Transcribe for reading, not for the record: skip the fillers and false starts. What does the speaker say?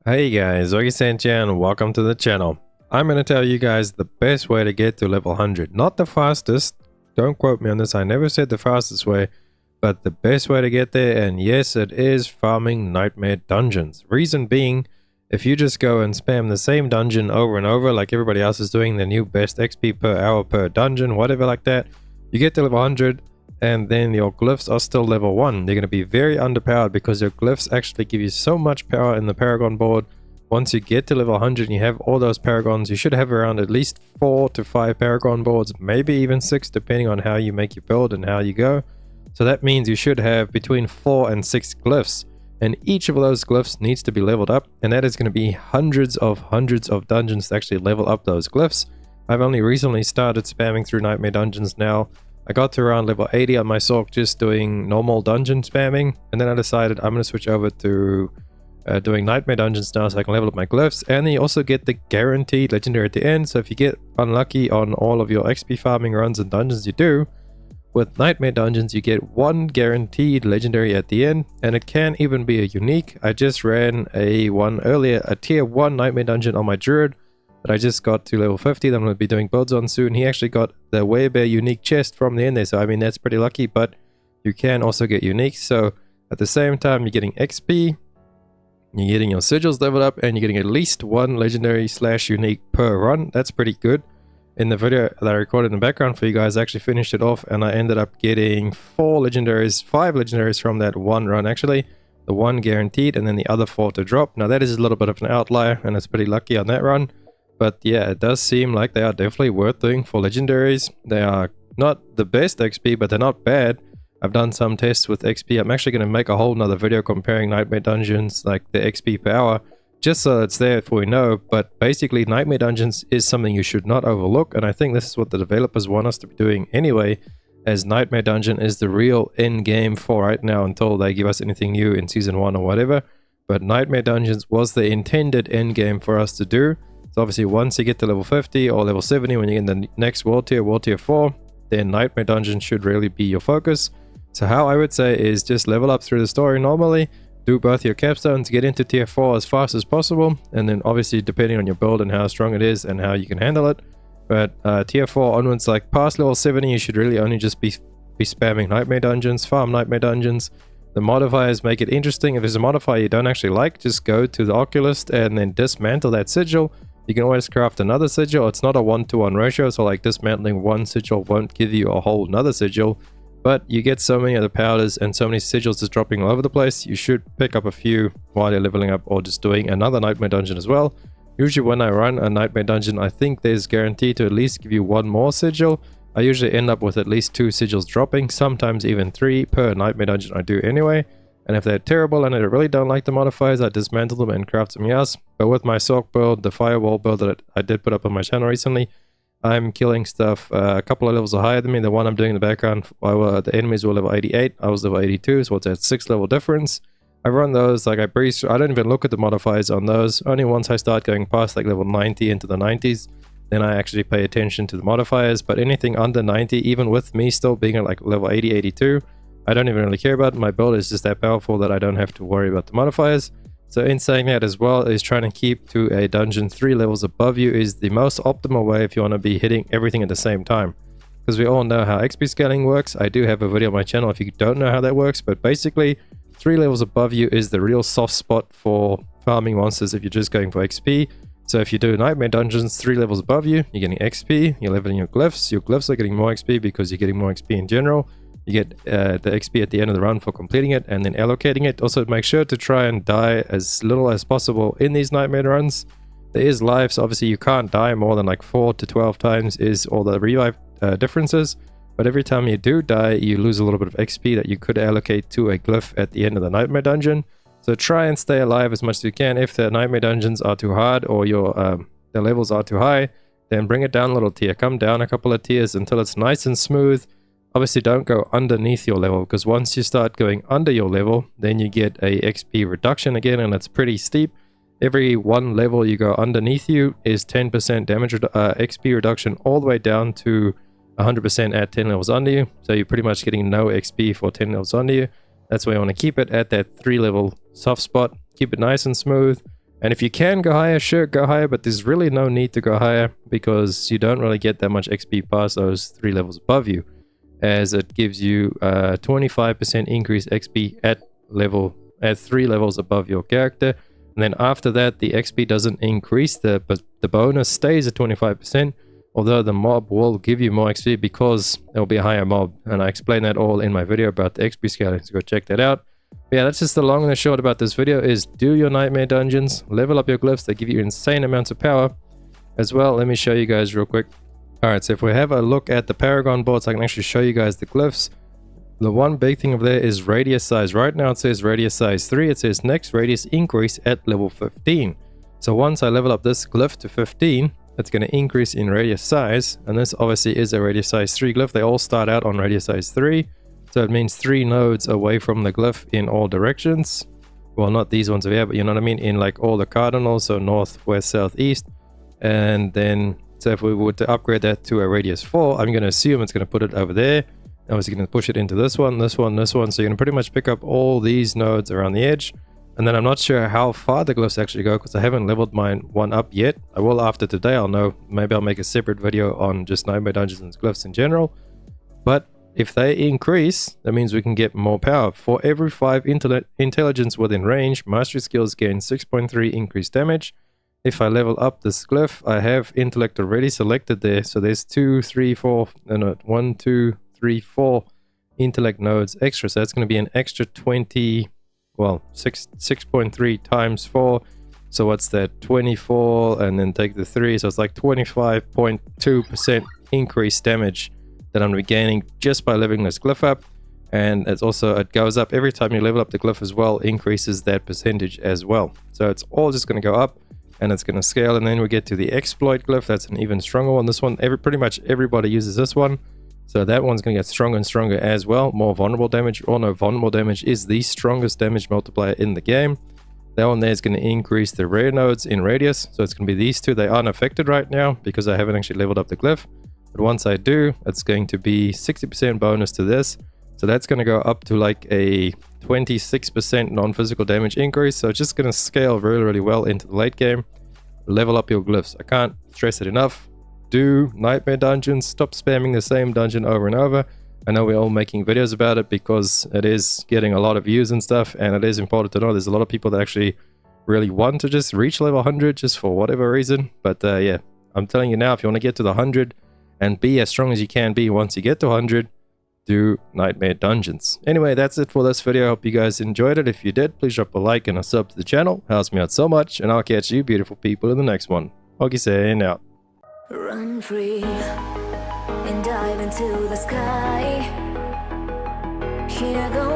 Hey guys, Augiesaint here and welcome to the channel. I'm going to tell you guys the best way to get to level 100. Not the fastest, don't quote me on this, I never said the fastest way, but the best way to get there, and yes, it is farming nightmare dungeons. Reason being, if you just go and spam the same dungeon over and over like everybody else is doing, the new best XP per hour per dungeon, whatever like that, you get to level 100, and then your glyphs are still level 1. They're going to be very underpowered because your glyphs actually give you so much power in the Paragon board. Once you get to level 100 and you have all those Paragons, you should have around at least 4 to 5 Paragon boards, maybe even 6 depending on how you make your build and how you go. So that means you should have between 4 and 6 glyphs, and each of those glyphs needs to be leveled up, and that is going to be hundreds of dungeons to actually level up those glyphs. I've only recently started spamming through Nightmare Dungeons now. I got to around level 80 on my Sorc just doing normal dungeon spamming, and then I decided I'm going to switch over to doing Nightmare Dungeons now so I can level up my glyphs, and then you also get the guaranteed legendary at the end. So if you get unlucky on all of your XP farming runs and dungeons you do, with Nightmare Dungeons you get one guaranteed legendary at the end, and it can even be a unique. I just ran a tier 1 Nightmare Dungeon on my Druid that I just got to level 50 that I'm going to be doing builds on soon. He actually got the Werebear unique chest from the end there, so I mean that's pretty lucky, but you can also get unique. So at the same time you're getting XP, you're getting your sigils leveled up, and you're getting at least one legendary / unique per run. That's pretty good. In the video that I recorded in the background for you guys, I actually finished it off and I ended up getting 5 legendaries from that one run actually. The one guaranteed and then the other 4 to drop. Now that is a little bit of an outlier and it's pretty lucky on that run. But yeah, it does seem like they are definitely worth doing for legendaries. They are not the best XP, but they're not bad. I've done some tests with XP. I'm actually going to make a whole nother video comparing Nightmare Dungeons, like the XP per hour, just so it's there for we know. But basically, Nightmare Dungeons is something you should not overlook, and I think this is what the developers want us to be doing anyway, as Nightmare Dungeon is the real end game for right now until they give us anything new in Season 1 or whatever. But Nightmare Dungeons was the intended end game for us to do. So obviously once you get to level 50 or level 70 when you're in the next world tier 4, then Nightmare Dungeon should really be your focus. So how I would say is just level up through the story normally, do both your capstones, get into tier 4 as fast as possible, and then obviously depending on your build and how strong it is and how you can handle it. But tier 4 onwards, like past level 70, you should really only just be spamming Nightmare Dungeons, farm Nightmare Dungeons. The modifiers make it interesting. If there's a modifier you don't actually like, just go to the Oculist and then dismantle that sigil. You can always craft another sigil. It's not a 1-to-1 ratio, so like dismantling one sigil won't give you a whole another sigil, but you get so many other powders and so many sigils just dropping all over the place. You should pick up a few while you're leveling up or just doing another Nightmare Dungeon as well. Usually when I run a Nightmare Dungeon, I think there's guaranteed to at least give you one more sigil. I usually end up with at least 2 sigils dropping, sometimes even 3 per Nightmare Dungeon I do anyway. And if they're terrible and I really don't like the modifiers, I dismantle them and craft something else. But with my Sorc build, the Firewall build that I did put up on my channel recently, I'm killing stuff a couple of levels higher than me. The one I'm doing in the background, the enemies were level 88, I was level 82, so it's a 6 level difference. I run those, like I breeze through, I don't even look at the modifiers on those. Only once I start going past like level 90 into the 90s, then I actually pay attention to the modifiers. But anything under 90, even with me still being at like level 80, 82, I don't even really care about. My build is just that powerful that I don't have to worry about the modifiers. So in saying that as well, is trying to keep to a dungeon 3 levels above you is the most optimal way if you want to be hitting everything at the same time. Because we all know how XP scaling works. I do have a video on my channel if you don't know how that works, but basically 3 levels above you is the real soft spot for farming monsters if you're just going for XP. So if you do Nightmare Dungeons 3 levels above you, you're getting XP, you're leveling your glyphs are getting more XP because you're getting more XP in general. You get the XP at the end of the run for completing it and then allocating it. Also make sure to try and die as little as possible in these Nightmare runs. There is lives, obviously you can't die more than like 4 to 12 times is all the revive differences. But every time you do die, you lose a little bit of XP that you could allocate to a glyph at the end of the Nightmare Dungeon. So try and stay alive as much as you can. If the Nightmare Dungeons are too hard or your the levels are too high, then bring it down a little tier. Come down a couple of tiers until it's nice and smooth. Obviously don't go underneath your level, because once you start going under your level, then you get a XP reduction again, and it's pretty steep. Every 1 level you go underneath you is 10% damage XP reduction all the way down to 100% at 10 levels under you. So you're pretty much getting no XP for 10 levels under you. That's why you want to keep it at that 3 level soft spot. Keep it nice and smooth. And if you can go higher, sure, go higher, but there's really no need to go higher because you don't really get that much XP past those 3 levels above you, as it gives you 25% increased XP at 3 levels above your character. And then after that, the XP doesn't increase, but the bonus stays at 25%, although the mob will give you more XP because there'll be a higher mob. And I explained that all in my video about the XP scaling, so go check that out. But yeah, that's just the long and the short about this video, is do your nightmare dungeons, level up your glyphs, they give you insane amounts of power. As well, let me show you guys real quick. Alright, so if we have a look at the Paragon boards, I can actually show you guys the glyphs. The one big thing over there is radius size. Right now it says radius size 3. It says next radius increase at level 15. So once I level up this glyph to 15, it's going to increase in radius size. And this obviously is a radius size 3 glyph. They all start out on radius size 3. So it means 3 nodes away from the glyph in all directions. Well, not these ones over here, but you know what I mean? In like all the cardinals, so north, west, south, east. And then, so if we were to upgrade that to a radius 4, I'm going to assume it's going to put it over there. Obviously going to push it into this one, this one, this one. So you're going to pretty much pick up all these nodes around the edge. And then I'm not sure how far the glyphs actually go because I haven't leveled mine one up yet. I will after today, I'll know. Maybe I'll make a separate video on just nightmare dungeons and glyphs in general. But if they increase, that means we can get more power. For every 5 intelligence within range, mastery skills gain 6.3 increased damage. If I level up this glyph, I have intellect already selected there. So there's 1, 2, 3, 4 intellect nodes extra. So that's going to be an extra 20, well, 6.3 times 4. So what's that? 24, and then take the 3. So it's like 25.2% increased damage that I'm regaining just by leveling this glyph up. And it's also, it goes up every time you level up the glyph as well, increases that percentage as well. So it's all just going to go up and it's going to scale. And then we get to the exploit glyph. That's an even stronger one. This one, pretty much everybody uses this one. So that one's going to get stronger and stronger as well. More vulnerable damage. Or no, vulnerable damage is the strongest damage multiplier in the game. That one there is going to increase the rare nodes in radius. So it's going to be these two. They aren't affected right now because I haven't actually leveled up the glyph. But once I do, it's going to be 60% bonus to this. So that's going to go up to like a 26% non-physical damage increase. So it's just going to scale really, really well into the late game. Level up your glyphs. I can't stress it enough. Do nightmare dungeons. Stop spamming the same dungeon over and over. I know we're all making videos about it because it is getting a lot of views and stuff. And it is important to know there's a lot of people that actually really want to just reach level 100 just for whatever reason. But yeah, I'm telling you now, if you want to get to the 100 and be as strong as you can be once you get to 100, do nightmare dungeons. Anyway, that's it for this video. I hope you guys enjoyed it. If you did, please drop a like and a sub to the channel. Helps me out so much. And I'll catch you beautiful people in the next one. Augiesaint out. Run free and dive into the sky. Hear the